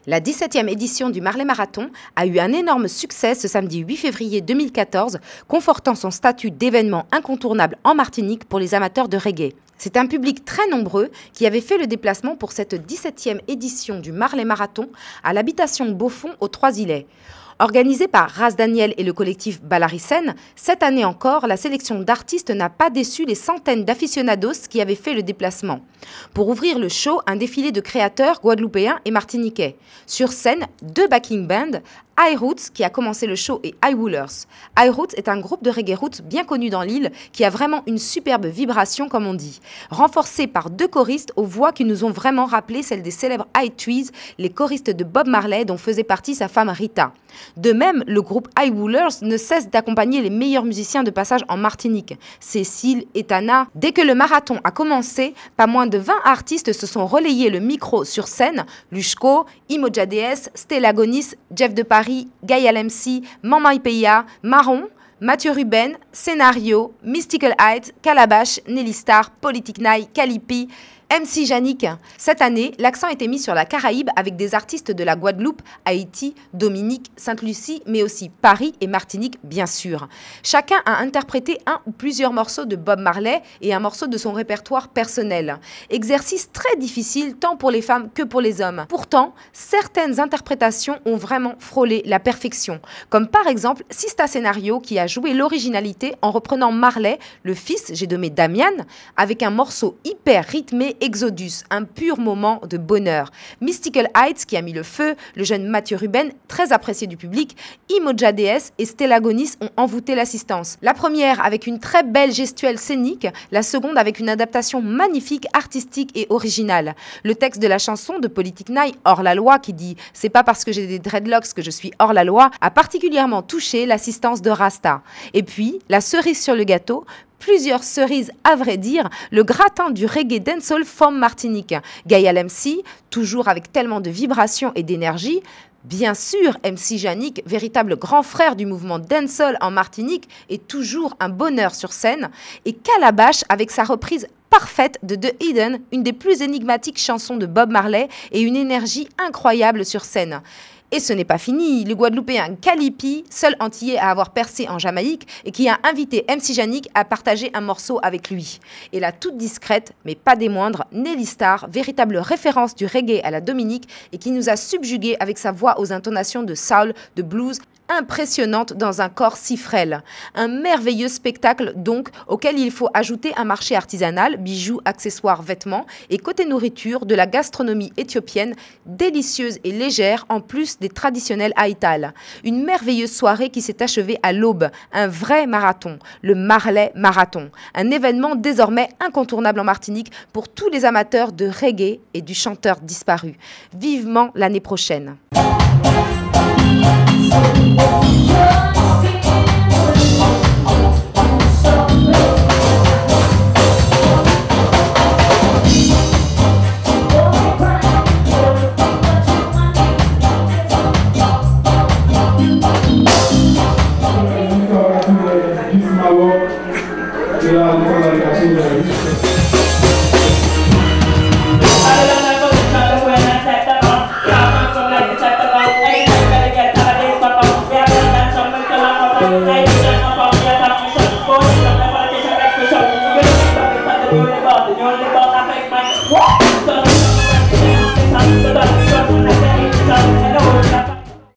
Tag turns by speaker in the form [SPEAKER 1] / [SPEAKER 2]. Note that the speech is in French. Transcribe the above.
[SPEAKER 1] La 17e édition du Marley Marathon a eu un énorme succès ce samedi 8 février 2014, confortant son statut d'événement incontournable en Martinique pour les amateurs de reggae. C'est un public très nombreux qui avait fait le déplacement pour cette 17e édition du Marley Marathon à l'habitation Beaufond aux Trois-Îlets. Organisée par Ras Daniel et le collectif Balaricène, cette année encore, la sélection d'artistes n'a pas déçu les centaines d'aficionados qui avaient fait le déplacement. Pour ouvrir le show, un défilé de créateurs guadeloupéens et martiniquais. Sur scène, 2 backing bands, iRoots qui a commencé le show et iWoolers. iRoots est un groupe de reggae roots bien connu dans l'île qui a vraiment une superbe vibration comme on dit. Renforcé par 2 choristes aux voix qui nous ont vraiment rappelé celles des célèbres I-Trees, les choristes de Bob Marley dont faisait partie sa femme Rita. De même, le groupe iWoolers ne cesse d'accompagner les meilleurs musiciens de passage en Martinique, Cécile et Tana. Dès que le marathon a commencé, pas moins de 20 artistes se sont relayés le micro sur scène. Lushko, Imoja DS, Stella Gonis, Jeff de Paris, Gaia MC, Mama Ipeya, Marron, Mathieu Ruben, Scénario, Mystical Heights, Calabash, Nelly Star, Politic Night, Calipi, MC Yannick. Cette année, l'accent était mis sur la Caraïbe avec des artistes de la Guadeloupe, Haïti, Dominique, Sainte-Lucie, mais aussi Paris et Martinique, bien sûr. Chacun a interprété un ou plusieurs morceaux de Bob Marley et un morceau de son répertoire personnel. Exercice très difficile tant pour les femmes que pour les hommes. Pourtant, certaines interprétations ont vraiment frôlé la perfection. Comme par exemple Sista Scénario qui a joué l'originalité en reprenant Marley, le fils, j'ai nommé Damian, avec un morceau hyper rythmé Exodus, un pur moment de bonheur. Mystical Heights qui a mis le feu, le jeune Mathieu Ruben, très apprécié du public, Imoja DS et Stella Gonis ont envoûté l'assistance. La première avec une très belle gestuelle scénique, la seconde avec une adaptation magnifique, artistique et originale. Le texte de la chanson de Politic Night, Hors la loi, qui dit « C'est pas parce que j'ai des dreadlocks que je suis hors la loi », a particulièrement touché l'assistance de Rasta. Et puis, la cerise sur le gâteau, plusieurs cerises à vrai dire, le gratin du reggae dancehall forme Martinique. Gaia MC, toujours avec tellement de vibrations et d'énergie. Bien sûr, MC Yannick, véritable grand frère du mouvement dancehall en Martinique, est toujours un bonheur sur scène. Et Calabash avec sa reprise parfaite de The Hidden, une des plus énigmatiques chansons de Bob Marley et une énergie incroyable sur scène. Et ce n'est pas fini, le Guadeloupéen Calipi, seul antillais à avoir percé en Jamaïque et qui a invité MC Yannick à partager un morceau avec lui. Et la toute discrète, mais pas des moindres, Nelly Star, véritable référence du reggae à la Dominique et qui nous a subjugués avec sa voix aux intonations de soul, de blues, impressionnante dans un corps si frêle. Un merveilleux spectacle donc auquel il faut ajouter un marché artisanal, bijoux, accessoires, vêtements et côté nourriture de la gastronomie éthiopienne délicieuse et légère en plus des traditionnels haïtals. Une merveilleuse soirée qui s'est achevée à l'aube, un vrai marathon, le Marley Marathon, un événement désormais incontournable en Martinique pour tous les amateurs de reggae et du chanteur disparu. Vivement l'année prochaine.
[SPEAKER 2] Yeah.